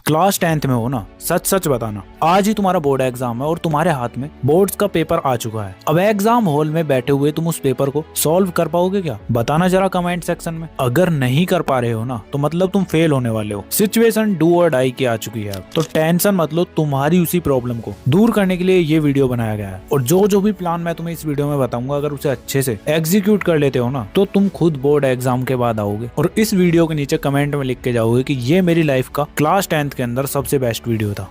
Class 10th में हो ना, सच सच बताना, आज ही तुम्हारा बोर्ड एग्जाम है और तुम्हारे हाथ में बोर्ड्स का पेपर आ चुका है। अब एग्जाम हॉल में बैठे हुए तुम उस पेपर को सॉल्व कर पाओगे क्या? बताना जरा कमेंट सेक्शन में। अगर नहीं कर पा रहे हो ना, तो मतलब तुम फेल होने वाले हो। सिचुएशन डू और डाई की आ चुकी है। तो टेंशन मत लो, तुम्हारी उसी प्रॉब्लम को दूर करने के लिए ये वीडियो बनाया गया है। और जो भी प्लान मैं तुम्हें इस वीडियो में बताऊंगा, अगर उसे अच्छे से एग्जीक्यूट कर लेते हो ना, तो तुम खुद बोर्ड एग्जाम के बाद आओगे और इस वीडियो के नीचे कमेंट में लिख के जाओगे कि ये मेरी लाइफ का क्लास 10th के अंदर सबसे बेस्ट वीडियो था।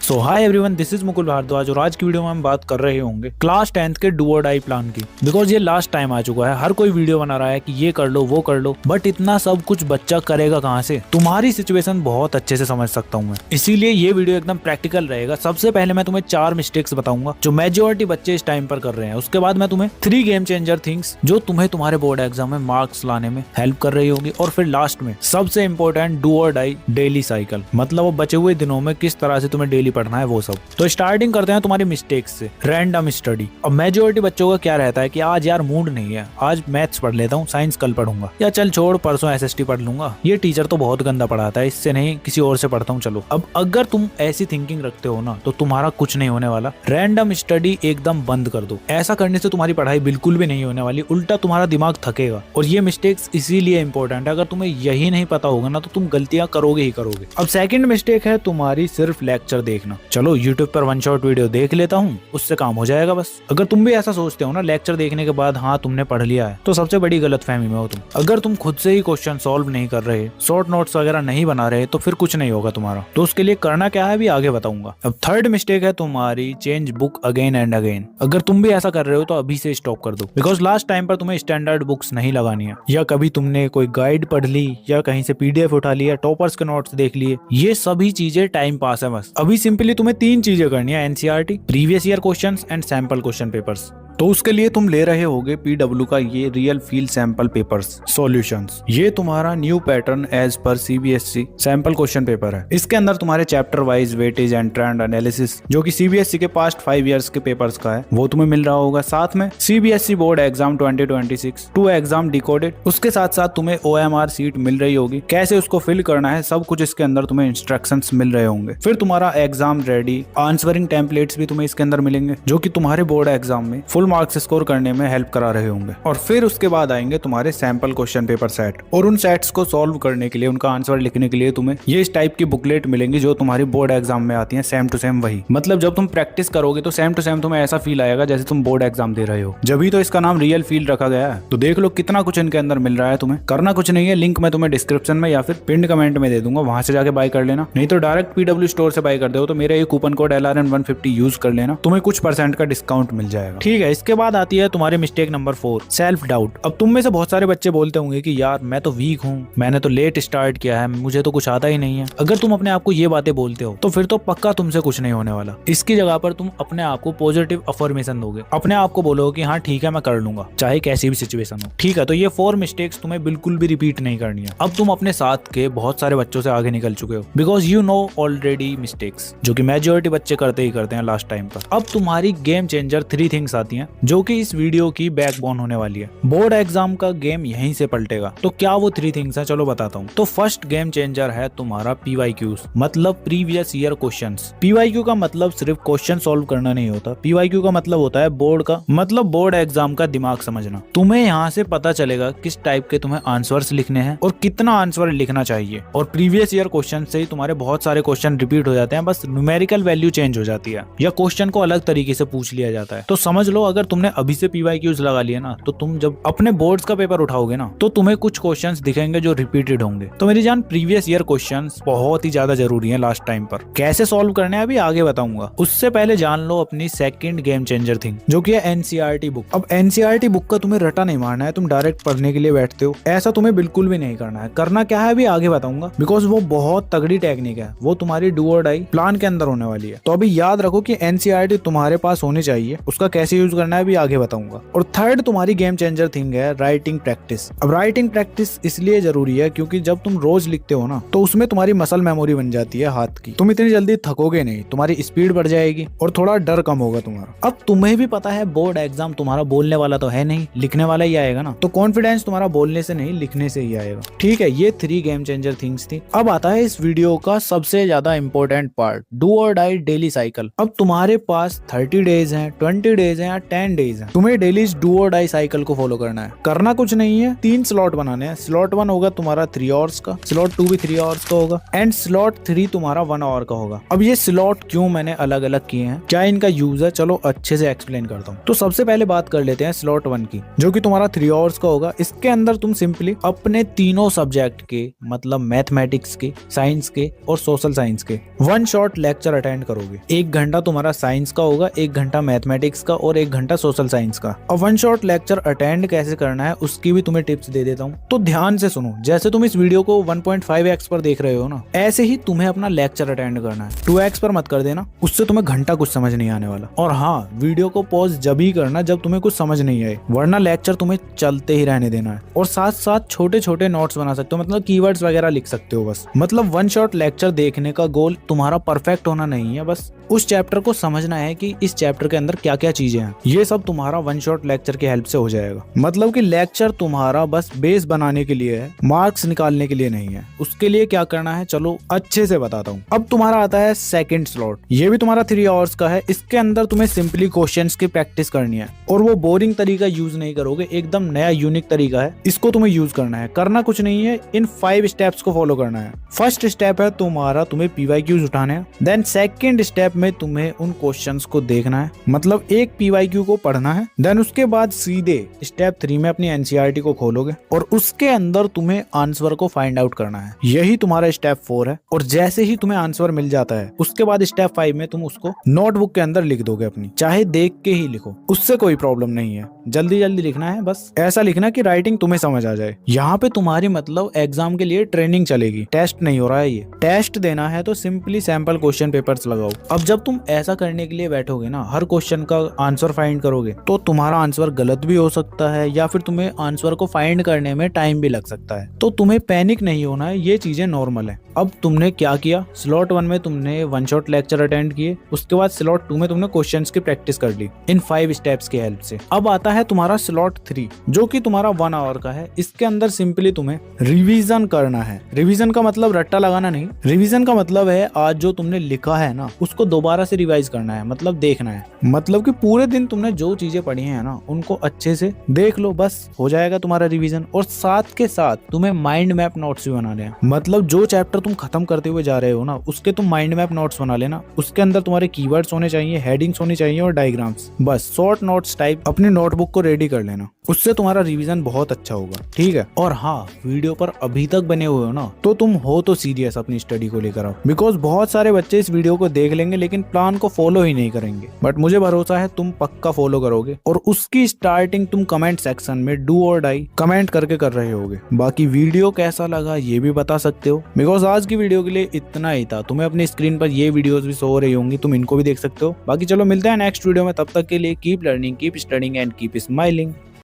So hi everyone, this is Mukul Bhardwaj और आज की वीडियो में हम बात कर रहे होंगे क्लास 10th के डू और डाई प्लान की। बिकॉज ये लास्ट टाइम आ चुका है, हर कोई वीडियो बना रहा है कि ये कर लो वो कर लो, बट इतना सब कुछ बच्चा करेगा कहाँ से? तुम्हारी सिचुएशन बहुत अच्छे से समझ सकता हूँ मैं, इसीलिए ये वीडियो एकदम प्रैक्टिकल रहेगा। सबसे पहले मैं तुम्हें 4 मिस्टेक्स बताऊंगा जो मेजोरिटी बच्चे इस टाइम पर कर रहे हैं। उसके बाद मैं तुम्हें 3 गेम चेंजर थिंग्स जो तुम्हें तुम्हारे बोर्ड एग्जाम में मार्क्स लाने में हेल्प कर रही होगी। और फिर लास्ट में सबसे इंपॉर्टेंट डू और डाई डेली साइकिल, मतलब वो बचे हुए दिनों में किस तरह से तुम्हें डेली पढ़ना है वो सब। तो स्टार्टिंग करते हैं तुम्हारी मिस्टेक्स से। Random study. अब मेजोरिटी बच्चों का क्या रहता है कि आज यार मूड नहीं है, आज मैथ्स पढ़ लेता हूँ, साइंस कल पढ़ूंगा, या चल छोड़ परसों एसएसटी पढ़ लूंगा, ये टीचर तो बहुत गंदा पढ़ाता है, इससे नहीं किसी और से पढ़ता हूँ चलो। अब अगर तुम ऐसी थिंकिंग रखते हो ना, तो तुम्हारा कुछ नहीं होने वाला। रैंडम स्टडी एकदम बंद कर दो। ऐसा करने से तुम्हारी पढ़ाई बिल्कुल भी नहीं होने वाली, उल्टा तुम्हारा दिमाग थकेगा। और ये मिस्टेक्स इसीलिए इंपॉर्टेंट है, अगर तुम्हें यही नहीं पता होगा ना, तो तुम गलतियां करोगे ही करोगे। अब सेकंड मिस्टेक है तुम्हारी सिर्फ लेक्चर देखना। चलो यूट्यूब पर 1 शॉट वीडियो देख लेता हूँ, उससे काम हो जाएगा बस। अगर तुम भी ऐसा सोचते हो ना लेक्चर देखने के बाद हाँ तुमने पढ़ लिया है, तो सबसे बड़ी गलतफहमी में हो तुम। अगर तुम खुद से ही क्वेश्चन सॉल्व नहीं कर रहे, शॉर्ट नोट्स वगैरह नहीं बना रहे, तो फिर कुछ नहीं होगा तुम्हारा। तो उसके लिए करना क्या है भी आगे बताऊंगा। अब थर्ड मिस्टेक है तुम्हारी change book again and again. अगर तुम भी ऐसा कर रहे हो तो अभी से स्टॉप कर दो। बिकॉज लास्ट टाइम पर तुम्हें स्टैंडर्ड बुक्स नहीं लगानी है, या कभी तुमने कोई गाइड पढ़ ली, या कहीं से पीडीएफ उठा लिया, टॉपर्स के नोट्स देख लिए, ये सभी चीजें टाइम पास है बस। अभी सिंपली तुम्हें 3 चीजें करनी है, NCERT, previous year questions and sample question papers. तो उसके लिए तुम ले रहे होगे पीडब्ल्यू का ये real field sample papers solutions. ये तुम्हारा new pattern as per CBSE sample question paper है। इसके अंदर तुम्हारे chapter wise weightage and trend analysis, जो कि सीबीएसई के पास्ट 5 इयर्स के पेपर्स का है, वो तुम्हें मिल रहा होगा। साथ में CBSE board exam 2026 2 exam decoded, उसके साथ साथ तुम्हें ओएमआर सीट मिल रही होगी। कैसे उसको फिल करना है सब कुछ इसके अंदर तुम्हें इंस्ट्रक्शंस मिल रहे होंगे। फिर तुम्हारा एग्जाम रेडी आंसरिंग टेम्पलेट्स भी तुम्हें इसके अंदर मिलेंगे, जो कि तुम्हारे बोर्ड एग्जाम में फुल मार्क्स स्कोर करने में हेल्प करा रहे होंगे। और फिर उसके बाद आएंगे तुम्हारे सैंपल क्वेश्चन पेपर सेट, और उन सेट्स को सॉल्व करने के लिए, उनका आंसर लिखने के लिए तुम्हें ये इस टाइप की बुकलेट मिलेंगी जो तुम्हारी बोर्ड एग्जाम में आती है, सेम टू सेम वही। मतलब जब तुम प्रैक्टिस करोगे तो सेम टू सेम तुम्हें ऐसा फील आएगा जैसे तुम बोर्ड एग्जाम दे रहे हो। जब भी तो इसका नाम रियल फील रखा गया है। तो देख लो कितना कुछ इनके अंदर मिल रहा है तुम्हें। करना कुछ नहीं है, लिंक मैं तुम्हें डिस्क्रिप्शन में या फिर पिन कमेंट में दे दूंगा, वहां से जाके बाय कर लेना। नहीं तो डायरेक्ट पीडब्ल्यू स्टोर से बाय कर दो, तो मेरा ये कूपन कोड LRN150 यूज कर लेना, तुम्हें कुछ % का डिस्काउंट मिल जाएगा। ठीक है, इसके बाद आती है तुम्हारी मिस्टेक नंबर 4, सेल्फ डाउट। अब तुम में से बहुत सारे बच्चे बोलते होंगे कि यार मैं तो वीक हूँ, मैंने तो लेट स्टार्ट किया है, मुझे तो कुछ आता ही नहीं है। अगर तुम अपने आप को ये बातें बोलते हो तो फिर तो पक्का तुमसे कुछ नहीं होने वाला। इसकी जगह पर तुम अपने आप को पॉजिटिव अफर्मेशन दोगे, अपने आप को बोलोगे कि हाँ ठीक है मैं कर लूंगा, चाहे कैसी भी सिचुएशन हो। ठीक है, तो ये 4 मिस्टेक्स तुम्हें बिल्कुल भी रिपीट नहीं करनी है। अब तुम अपने साथ के बहुत सारे बच्चों से आगे निकल चुके हो, because you know already mistakes, जो कि मेजोरिटी बच्चे करते ही करते हैं लास्ट टाइम पर। अब तुम्हारी गेम चेंजर 3 थिंग्स आती हैं, जो कि इस वीडियो की बैकबोन होने वाली है। बोर्ड एग्जाम का गेम यहीं से पलटेगा। तो क्या वो 3 थिंग्स हैं, चलो बताता हूँ। तो फर्स्ट गेम चेंजर है तुम्हारा PYQs, मतलब प्रीवियस ईयर क्वेश्चंस। PYQ का मतलब सिर्फ क्वेश्चन सॉल्व करना नहीं होता। PYQ का मतलब होता है बोर्ड एग्जाम का दिमाग समझना। तुम्हें यहाँ से पता चलेगा किस टाइप के तुम्हें आंसर्स लिखने हैं और कितना आंसर लिखना चाहिए। और प्रीवियस ईयर क्वेश्चन से ही तुम्हारे बहुत सारे क्वेश्चन रिपीट हो जाते हैं, बस न्यूमेरिकल वैल्यू चेंज हो जाती है या क्वेश्चन को अलग तरीके से पूछ लिया जाता है। तो समझ लो अगर तुमने अभी से PYQs लगा लिए ना, तो तुम जब अपने बोर्ड्स का पेपर उठाओगे ना, तो तुम्हें कुछ क्वेश्चंस दिखेंगे जो रिपीटेड होंगे। तो मेरी जान, प्रीवियस ईयर क्वेश्चंस बहुत ही ज्यादा जरूरी हैं लास्ट टाइम पर। कैसे सॉल्व करने हैं अभी आगे बताऊंगा। उससे पहले जान लो अपनी सेकंड गेम चेंजर थिंग, जो कि है एनसीईआरटी बुक। अब एनसीईआरटी बुक का तुम्हें रटा नहीं मारना है, तुम डायरेक्ट पढ़ने के लिए बैठते हो, ऐसा तुम्हें बिल्कुल भी नहीं करना है। करना क्या है अभी आगे बताऊंगा, बिकॉज वो बहुत तगड़ी टेक्निक है, वो तुम्हारी डू और डाई प्लान के अंदर होने वाली है। तो अभी याद रखो कि एनसीईआरटी तुम्हारे पास होनी चाहिए। उसका कैसे यूज करना है भी आगे बताऊंगा। और थर्ड तुम्हारी गेम चेंजर थिंग है राइटिंग प्रैक्टिस। अब राइटिंग प्रैक्टिस इसलिए जरूरी है क्योंकि जब तुम रोज लिखते हो ना तो उसमें तुम्हारी मसल मेमोरी बन जाती है हाथ की। तुम इतनी जल्दी थकोगे नहीं, तुम्हारी स्पीड बढ़ जाएगी और थोड़ा डर कम होगा तुम्हारा। अब तुम्हें भी पता है बोर्ड एग्जाम तुम्हारा बोलने वाला तो है नहीं, लिखने वाला ही आएगा ना, तो कॉन्फिडेंस तुम्हारा बोलने से नहीं लिखने से ही आएगा। ठीक है, ये 3 गेम चेंजर थिंग्स थी। अब आता है इस वीडियो का सबसे ज्यादा इंपॉर्टेंट पार्ट, डू और डाई डेली साइकिल। अब तुम्हारे पास 30 डेज हैं, 20 डेज हैं या 10 डेज हैं, तुम्हें डेली इस डू और डाई साइकिल को फॉलो करना है। करना कुछ नहीं है, 3 स्लॉट बनाने हैं। स्लॉट 1 होगा तुम्हारा 3 आवर्स का, स्लॉट 2 भी 3 आवर्स का होगा एंड स्लॉट 3 तुम्हारा 1 आवर का होगा। अब ये स्लॉट क्यों मैंने अलग अलग किए हैं, क्या इनका यूज है, चलो अच्छे से एक्सप्लेन करता हूँ। तो सबसे पहले बात कर लेते हैं स्लॉट 1 की, जो कि तुम्हारा 3 आवर्स का होगा। इसके अंदर तुम सिंपली अपने तीनों सब्जेक्ट के, मतलब मैथमेटिक्स के, साइंस के और सोशल साइंस के 1 शॉट लेक्चर अटेंड करोगे। 1 घंटा तुम्हारा साइंस का होगा, 1 घंटा मैथमेटिक्स का और 1 घंटा सोशल साइंस का। और 1 शॉट लेक्चर अटेंड कैसे करना है उसकी भी तुम्हें टिप्स दे देता हूँ, तो ध्यान से सुनो। जैसे तुम इस वीडियो को 1.5x पर देख रहे हो ना, ऐसे ही तुम्हें अपना लेक्चर अटेंड करना है। 2x पर मत कर देना, उससे तुम्हें घंटा कुछ समझ नहीं आने वाला। और हाँ, वीडियो को पॉज जब ही करना जब तुम्हें कुछ समझ नहीं आए, वरना लेक्चर तुम्हें चलते ही रहने देना है। और साथ साथ छोटे छोटे नोट्स बना सकते हो, मतलब कीवर्ड्स वगैरह लिख सकते हो बस। मतलब 1 शॉट लेक्चर देखने का गोल तुम्हारा परफेक्ट होना नहीं है, बस उस चैप्टर को समझना है कि इस चैप्टर के अंदर क्या क्या चीजें हैं। ये सब तुम्हारा 1 शॉट लेक्चर की हेल्प से हो जाएगा। मतलब कि लेक्चर तुम्हारा बस बेस बनाने के लिए है, मार्क्स निकालने के लिए नहीं है। उसके लिए क्या करना है चलो अच्छे से बताता हूँ। अब तुम्हारा आता है सेकंड स्लॉट, ये भी तुम्हारा 3 आवर्स का है। इसके अंदर तुम्हें सिंपली क्वेश्चंस की प्रैक्टिस करनी है और वो बोरिंग तरीका यूज नहीं करोगे, एकदम नया यूनिक तरीका है, इसको तुम्हें यूज करना है। करना कुछ नहीं है, इन 5 स्टेप्स को फॉलो करना है। फर्स्ट स्टेप है तुम्हारा, तुम्हें PYQs उठाने हैं। देन सेकंड स्टेप में तुम्हें उन क्वेश्चंस को देखना है, मतलब एक PYQ को पढ़ना है। देन उसके बाद सीधे स्टेप 3 में अपनी NCERT को खोलोगे और उसके अंदर तुम्हें आंसर को फाइंड आउट करना है। यही तुम्हारा स्टेप 4 है। और जैसे ही तुम्हें आंसर मिल जाता है उसके बाद स्टेप 5 में तुम उसको नोटबुक के अंदर लिख दोगे अपनी, चाहे देख के ही लिखो, उससे कोई प्रॉब्लम नहीं है। जल्दी जल्दी लिखना है, बस ऐसा लिखना कि राइटिंग तुम्हें समझ आ जाए। यहाँ पे तुम्हारी मतलब एग्जाम के लिए ट्रेनिंग चलेगी, टेस्ट नहीं हो रहा है। ये टेस्ट देना है तो सिंपली सैंपल क्वेश्चन पेपर्स लगाओ। अब जब तुम ऐसा करने के लिए बैठोगे ना, हर क्वेश्चन का आंसर फाइंड करोगे, तो तुम्हारा आंसर गलत भी हो सकता है या फिर तुम्हें आंसर को फाइंड करने में टाइम भी लग सकता है। तो तुम्हें पैनिक नहीं होना है, ये चीजें नॉर्मल है। अब तुमने क्या किया, स्लॉट 1 में तुमने 1 शॉट लेक्चर अटेंड किए, उसके बाद स्लॉट 2 में तुमने क्वेश्चंस की प्रैक्टिस कर ली इन 5 स्टेप्स की हेल्प से। अब आता है तुम्हारा स्लॉट 3, जो कि तुम्हारा 1 आवर का है। इसके अंदर सिंपली तुम्हें रिवीजन करना है। रिवीजन का मतलब रट्टा लगाना नहीं, रिवीजन का मतलब है आज जो तुमने लिखा है ना उसको दोबारा से रिवाइज करना है, मतलब देखना है। मतलब कि पूरे दिन तुमने जो चीजें पढ़ी हैं ना उनको अच्छे से देख लो, बस हो जाएगा तुम्हारा रिवीजन। और साथ के साथ तुम्हें माइंड मैप नोट्स भी बनाने हैं, मतलब जो चैप्टर तुम खत्म करते हुए जा रहे हो ना उसके तुम माइंड मैप नोट्स बना लेना। उसके अंदर तुम्हारे कीवर्ड्स होने चाहिए, हेडिंग्स होनी चाहिए और डायग्राम्स, बस शॉर्ट नोट्स टाइप अपनी नोटबुक को रेडी कर लेना, उससे तुम्हारा रिवीजन बहुत अच्छा होगा। ठीक है, और हाँ, वीडियो पर अभी तक बने हुए हो ना तो तुम हो तो सीरियस अपनी स्टडी को लेकर आओ, बिकॉज बहुत सारे बच्चे इस वीडियो को देख लेंगे लेकिन प्लान को फॉलो ही नहीं करेंगे। बट मुझे भरोसा है तुम पक्का फॉलो करोगे और उसकी स्टार्टिंग तुम कमेंट सेक्शन में डू और डाई कमेंट करके कर रहे होगे। बाकी वीडियो कैसा लगा ये भी बता सकते हो, बिकॉज आज की वीडियो के लिए इतना ही था। तुम्हें अपनी स्क्रीन पर ये वीडियोस भी शो हो रही होंगी, तुम इनको भी देख सकते हो। बाकी चलो मिलते हैं नेक्स्ट वीडियो में, तब तक के लिए keep learning, keep studying and keep smiling.